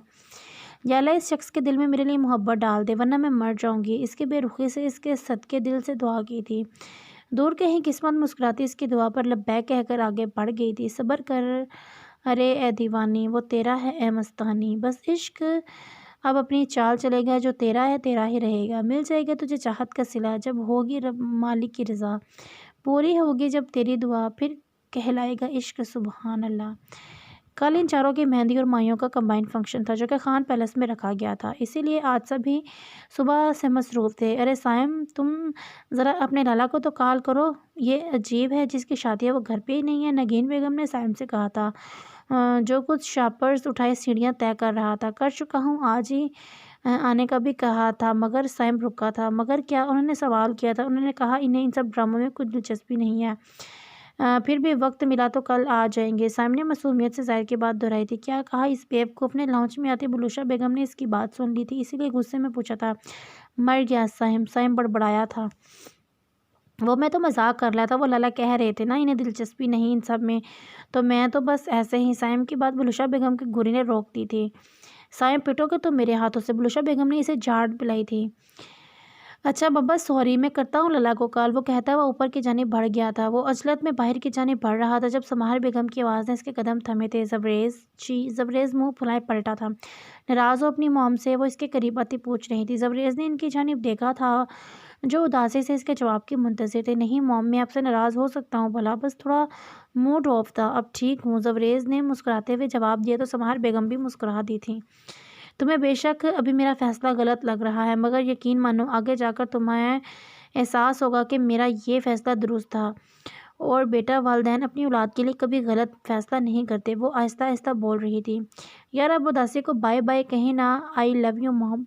یا اللہ اس شخص کے دل میں میرے لیے محبت ڈال دے ورنہ میں مر جاؤں گی۔ اس کے بے رخی سے اس کے صدقے دل سے دعا کی تھی۔ دور کہیں قسمت مسکراتی اس کی دعا پر لبیک کہہ کر آگے بڑھ گئی تھی۔ صبر کر ارے اے دیوانی، وہ تیرا ہے اے مستانی، بس عشق اب اپنی چال چلے گا، جو تیرا ہے تیرا ہی رہے گا، مل جائے گا تجھے چاہت کا صلہ، جب ہوگی رب مالک کی رضا، پوری ہوگی جب تیری دعا، پھر کہلائے گا عشق سبحان اللہ۔ کل ان چاروں کی مہندی اور مائیوں کا کمبائنڈ فنکشن تھا جو کہ خان پیلس میں رکھا گیا تھا، اسی لیے آج سبھی صبح سے مصروف تھے۔ ارے سائم، تم ذرا اپنے لالا کو تو کال کرو، یہ عجیب ہے جس کی شادی ہے وہ گھر پہ ہی نہیں ہے، نگین بیگم نے سائم سے کہا تھا جو کچھ شاپرز اٹھائے سیڑھیاں طے کر رہا تھا۔ کر چکا ہوں، آج ہی آنے کا بھی کہا تھا مگر سائم رکا تھا۔ مگر کیا؟ انہوں نے سوال کیا تھا۔ انہوں نے کہا انہیں ان سب ڈراموں میں کچھ دلچسپی نہیں ہے، پھر بھی وقت ملا تو کل آ جائیں گے۔ سائم نے معصومیت سے ظاہر کی بات دہرائی تھی۔ کیا کہا؟ اس بیوقوف نے لاؤنج میں آتی بلوشہ بیگم نے اس کی بات سن لی تھی، اسی لیے غصے میں پوچھا تھا۔ مر گیا سائم بڑبڑایا تھا۔ وہ میں تو مذاق کر رہا تھا، وہ لالا کہہ رہے تھے نا انہیں دلچسپی نہیں ان سب میں، تو میں تو بس ایسے ہی۔ سائم کی بات بلوشہ بیگم کی گوری نے روک دی تھی۔ سائم پٹو گے تم میرے ہاتھوں سے، بلوشہ بیگم نے اسے جھاڑ پلائی تھی۔ اچھا بابا سوری، میں کرتا ہوں لالا کو کال، وہ کہتا ہوا اوپر کی جانب بڑھ گیا تھا۔ وہ عجلت میں باہر کی جانب بڑھ رہا تھا جب سماہر بیگم کی آواز نے اس کے قدم تھمے تھے۔ زبریز منہ پھلائے پلٹا تھا۔ ناراض ہو اپنی موم سے؟ وہ اس کے قریب آتی پوچھ رہی تھی۔ زبریز نے ان کی جانب دیکھا تھا جو اداسی سے اس کے جواب کی منتظر تھے۔ نہیں موم، میں آپ سے ناراض ہو سکتا ہوں بھلا، بس تھوڑا موڈ آف تھا، اب ٹھیک ہوں، زبریز نے مسکراتے ہوئے جواب دیا تو سماہر بیگم بھی مسکرا دی تھی۔ تمہیں بے شک ابھی میرا فیصلہ غلط لگ رہا ہے، مگر یقین مانو آگے جا کر تمہیں احساس ہوگا کہ میرا یہ فیصلہ درست تھا۔ اور بیٹا، والدین اپنی اولاد کے لیے کبھی غلط فیصلہ نہیں کرتے۔ وہ آہستہ آہستہ بول رہی تھی۔ یار اب اداسی کو بائے بائے کہیں نا، آئی لو یو موم۔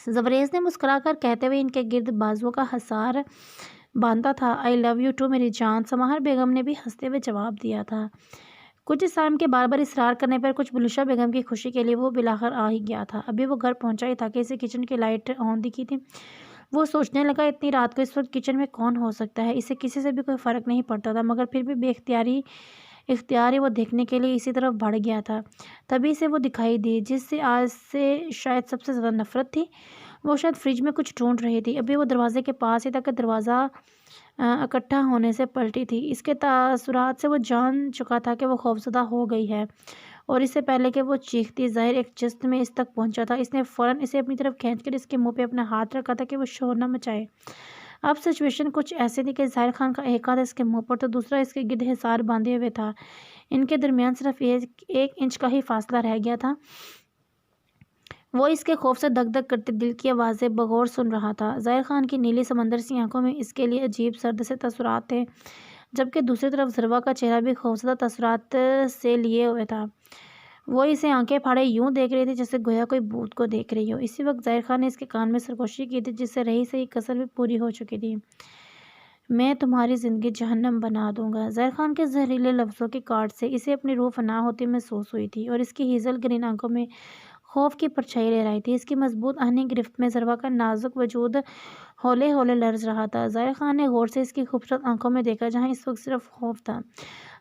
زبریز نے مسکرا کر کہتے ہوئے ان کے گرد بازوؤں کا حصار باندھا تھا۔ آئی لو یو ٹو میری جان، سماہر بیگم نے بھی ہنستے ہوئے جواب دیا تھا۔ کچھ سائم کے بار بار اصرار کرنے پر، کچھ بلوشہ بیگم کی خوشی کے لیے وہ بالآخر آ ہی گیا تھا۔ ابھی وہ گھر پہنچا ہی تھا کہ اسے کچن کی لائٹ آن دکھی تھی۔ وہ سوچنے لگا اتنی رات کو اس وقت کچن میں کون ہو سکتا ہے؟ اسے کسی سے بھی کوئی فرق نہیں پڑتا تھا، مگر پھر بھی بے اختیاری وہ دیکھنے کے لیے اسی طرف بڑھ گیا تھا۔ تبھی سے وہ دکھائی دی جس سے آج سے شاید سب سے زیادہ نفرت تھی۔ وہ شاید فریج میں کچھ ڈھونڈ رہی تھی۔ ابھی وہ دروازے کے پاس ہی تھا کہ دروازہ اکٹھا ہونے سے پلٹی تھی۔ اس کے تاثرات سے وہ جان چکا تھا کہ وہ خوفزدہ ہو گئی ہے، اور اس سے پہلے کہ وہ چیختی، ظاہر ایک جست میں اس تک پہنچا تھا۔ اس نے فوراً اسے اپنی طرف کھینچ کر اس کے منہ پہ اپنا ہاتھ رکھا تھا کہ وہ شور نہ مچائے۔ اب سچویشن کچھ ایسی تھی کہ ظاہر خان کا ایک ہاتھ اس کے منہ پر تو دوسرا اس کے گرد حصار باندھے ہوئے تھا۔ ان کے درمیان صرف 1 انچ کا ہی فاصلہ رہ گیا تھا۔ وہ اس کے خوف سے دک دک کرتے دل کی آوازیں بغور سن رہا تھا۔ ظاہر خان کی نیلی سمندر سی آنکھوں میں اس کے لیے عجیب سرد سے تاثرات تھے، جبکہ دوسری طرف ذروا کا چہرہ بھی خوفزدہ تاثرات سے لیے ہوئے تھا۔ وہ اسے آنکھیں پھاڑے یوں دیکھ رہی تھی جیسے گویا کوئی بھوت کو دیکھ رہی ہو۔ اسی وقت ظاہر خان نے اس کے کان میں سرگوشی کی تھی جس سے رہی سہی کسر بھی پوری ہو چکی تھی۔ میں تمہاری زندگی جہنم بنا دوں گا۔ ظاہر خان کے زہریلے لفظوں کی کاٹ سے اسے اپنی روح فنا ہوتی محسوس ہوئی تھی، اور اس کی ہیزل گرین آنکھوں میں خوف کی پرچھائی لہرائی تھی۔ اس کی مضبوط آہنی گرفت میں ذروا کا نازک وجود ہولے ہولے لرز رہا تھا۔ ظاہر خان نے غور سے اس کی خوبصورت آنکھوں میں دیکھا جہاں اس وقت صرف خوف تھا۔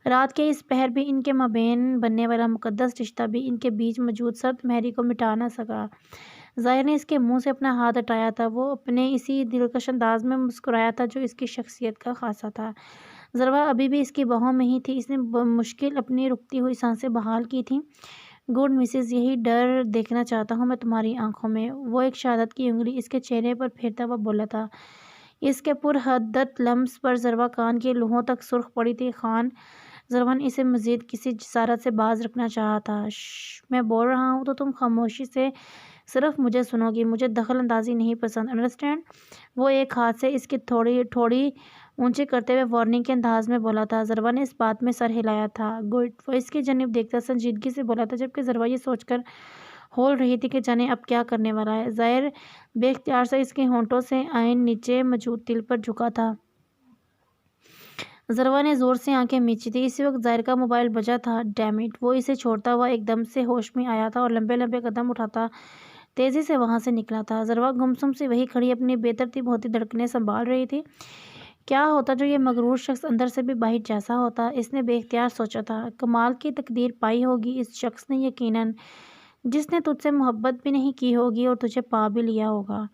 رات کے اس پہر بھی ان کے مابین بننے والا مقدس رشتہ بھی ان کے بیچ موجود سرد مہری کو مٹا نہ سکا۔ ظاہر نے اس کے منہ سے اپنا ہاتھ ہٹایا تھا۔ وہ اپنے اسی دلکش انداز میں مسکرایا تھا جو اس کی شخصیت کا خاصہ تھا۔ ذروا ابھی بھی اس کی باہوں میں ہی تھی۔ اس نے بمشکل اپنی رکتی ہوئی سانسیں بحال کی تھیں۔ گڈ مسز، یہی ڈر دیکھنا چاہتا ہوں میں تمہاری آنکھوں میں۔ وہ ایک شہادت کی انگلی اس کے چہرے پر پھیرتا ہوا بولا تھا۔ اس کے پرحدت لمس پر ذروا کان کی لوہوں تک سرخ پڑی تھی۔ خان، ذروا نے اسے مزید کسی جسارت سے باز رکھنا چاہا تھا۔ شش، میں بول رہا ہوں تو تم خاموشی سے صرف مجھے سنو گی، مجھے دخل اندازی نہیں پسند، انڈرسٹینڈ؟ وہ ایک ہاتھ سے اس کی ٹھوڑی اونچی کرتے ہوئے وارننگ کے انداز میں بولا تھا۔ ذروا نے اس بات میں سر ہلایا تھا۔ گڈ، وہ اس کی جانب دیکھتا سنجیدگی سے بولا تھا، جبکہ ذروا یہ سوچ کر ہول رہی تھی کہ جانے اب کیا کرنے والا ہے۔ ظاہر بے اختیار سے اس کے ہونٹوں سے آئین نیچے موجود تل پر جھکا تھا۔ ذروا نے زور سے آنکھیں میچی تھی۔ اسی وقت ظاہر کا موبائل بجا تھا۔ Damn it! وہ اسے چھوڑتا ہوا ایک دم سے ہوش میں آیا تھا اور لمبے لمبے قدم اٹھاتا تیزی سے وہاں سے نکلا تھا۔ ضروا گمسم سے وہی کھڑی اپنی بے ترتیب ہوتی دھڑکنیں سنبھال رہی تھی۔ کیا ہوتا جو یہ مغرور شخص اندر سے بھی باہر جیسا ہوتا، اس نے بے اختیار سوچا تھا۔ کمال کی تقدیر پائی ہوگی اس شخص نے یقیناً، جس نے تجھ سے محبت بھی نہیں کی ہوگی اور تجھے پا بھی لیا ہوگا۔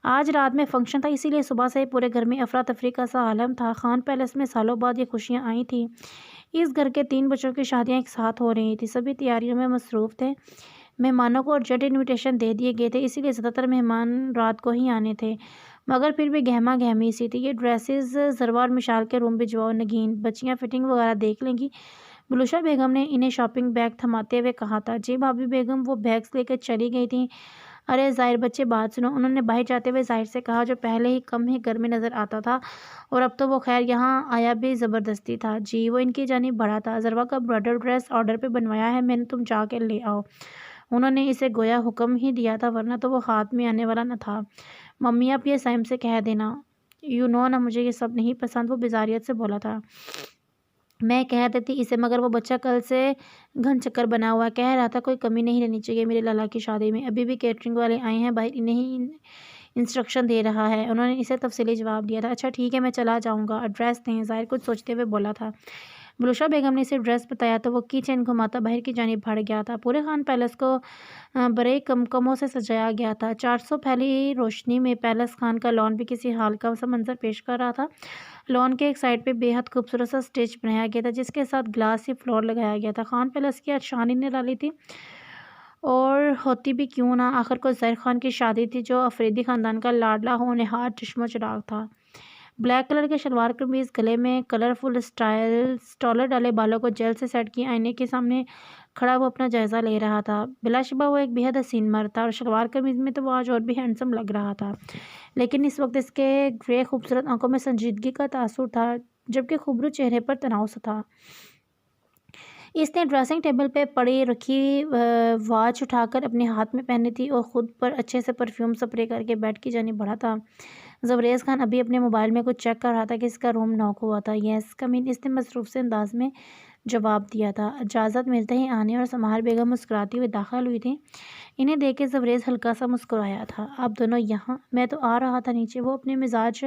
آج رات میں فنکشن تھا، اسی لیے صبح سے پورے گھر میں افراتفری کا سا عالم تھا۔ خان پیلس میں سالوں بعد یہ خوشیاں آئی تھیں۔ اس گھر کے 3 بچوں کی شادیاں ایک ساتھ ہو رہی تھیں۔ سبھی تیاریوں میں مصروف تھے۔ مہمانوں کو ارجنٹ انویٹیشن دے دیے گئے تھے، اسی لیے زیادہ تر مہمان رات کو ہی آنے تھے، مگر پھر بھی گہما گہمی سی تھی۔ یہ ڈریسز ضروا اور مشال کے روم بھجواؤ نگین، بچیاں فٹنگ وغیرہ دیکھ لیں گی۔ بلوشا بیگم نے انہیں شاپنگ بیگ تھماتے ہوئے کہا تھا۔ جی بھابھی بیگم وہ بیگز لے کر چلی گئی تھیں۔ ارے ظاہر بچے بات سنو، انہوں نے باہر جاتے ہوئے ظاہر سے کہا، جو پہلے ہی کم ہی گھر میں نظر آتا تھا اور اب تو وہ خیر یہاں آیا بھی زبردستی تھا۔ جی وہ ان کی جانب بڑھا تھا۔ ضروا کا برائڈل ڈریس آرڈر پہ بنوایا ہے میں نے، تم جا کے لے آؤ۔ انہوں نے اسے گویا حکم ہی دیا تھا، ورنہ تو وہ ہاتھ میں آنے والا نہ تھا۔ ممی آپ یہ سائم سے کہہ دینا، یو نو نا مجھے یہ سب نہیں پسند، وہ بزاریت سے بولا تھا۔ میں کہہ دیتی اسے، مگر وہ بچہ کل سے گھن چکر بنا ہوا ہے، کہہ رہا تھا کوئی کمی نہیں رہنی چاہیے میرے لالا کی شادی میں، ابھی بھی کیٹرنگ والے آئے ہیں باہر، انہیں انسٹرکشن دے رہا ہے۔ انہوں نے اسے تفصیلی جواب دیا تھا۔ اچھا ٹھیک ہے میں چلا جاؤں گا، ایڈریس دیں، ظاہر کچھ سوچتے ہوئے بولا تھا۔ بلوشا بیگم نے اسے ایڈریس بتایا تو وہ کی چین گھماتا باہر کی جانب بڑھ گیا تھا۔ پورے خان پیلس کو برے کمکموں سے سجایا گیا تھا۔ 400 پھیلی روشنی میں پیلس خان کا لان بھی کسی حال کا سا منظر پیش کر رہا تھا۔ لان کے ایک سائڈ پہ بے حد خوبصورت سا اسٹیج بنایا گیا تھا، جس کے ساتھ گلاس سے فلور لگایا گیا تھا۔ خان پیلس کی آج شان ہی نرالی تھی، اور ہوتی بھی کیوں نہ، آخر کو ظاہر خان کی شادی تھی، جو افریدی خاندان کا لاڈلا ہونہار چشم و چراغ تھا۔ بلیک کلر کے شلوار قمیض، گلے میں کلرفل اسٹالر ڈالے، بالوں کو جیل سے سیٹ کیے آئینے کے سامنے کھڑا وہ اپنا جائزہ لے رہا تھا۔ بلا شبہ وہ ایک بے حد حسین مرد تھا، اور شلوار قمیض میں تو وہ آج اور بھی ہینڈسم لگ رہا تھا، لیکن اس وقت اس کے گرے خوبصورت آنکھوں میں سنجیدگی کا تاثر تھا، جبکہ خبرو چہرے پر تناؤ سا تھا۔ اس نے ڈریسنگ ٹیبل پہ پڑی رکھی واچ اٹھا کر اپنے ہاتھ میں پہنی تھی اور خود پر اچھے سے پرفیوم سپرے کر کے بیڈ کی جانب بڑھا تھا۔ زبریز خان ابھی اپنے موبائل میں کچھ چیک کر رہا تھا کہ اس کا روم ناک ہوا تھا۔ یس کم ان، اس نے مصروف سے انداز میں جواب دیا تھا۔ اجازت ملتے ہی آنے اور سمہار بیگم مسکراتی ہوئی داخل ہوئی تھی۔ انہیں دیکھ کے زبریز ہلکا سا مسکرایا تھا۔ آپ دونوں یہاں؟ میں تو آ رہا تھا نیچے، وہ اپنے مزاج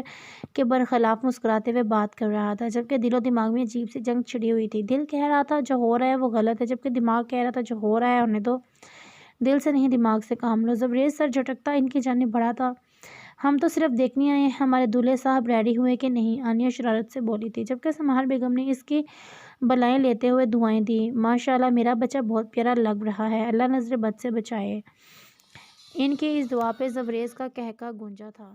کے برخلاف مسکراتے ہوئے بات کر رہا تھا، جبکہ دل و دماغ میں عجیب سی جنگ چھڑی ہوئی تھی۔ دل کہہ رہا تھا جو ہو رہا ہے وہ غلط ہے، جبکہ دماغ کہہ رہا تھا جو ہو رہا ہے ہونے دو، دل سے نہیں دماغ سے کام لو۔ زبریز سر جھٹکتا ان کی جانب بڑھا تھا۔ ہم تو صرف دیکھنے آئے ہیں ہمارے دولہے صاحب ریڈی ہوئے کہ نہیں، آنیہ شرارت سے بولی تھی، جبکہ سمہار بیگم نے اس کی بلائیں لیتے ہوئے دعائیں دیں۔ ماشاءاللہ میرا بچہ بہت پیارا لگ رہا ہے، اللہ نظر بد سے بچائے۔ ان کی اس دعا پہ زبریز کا قہقہ گونجا تھا۔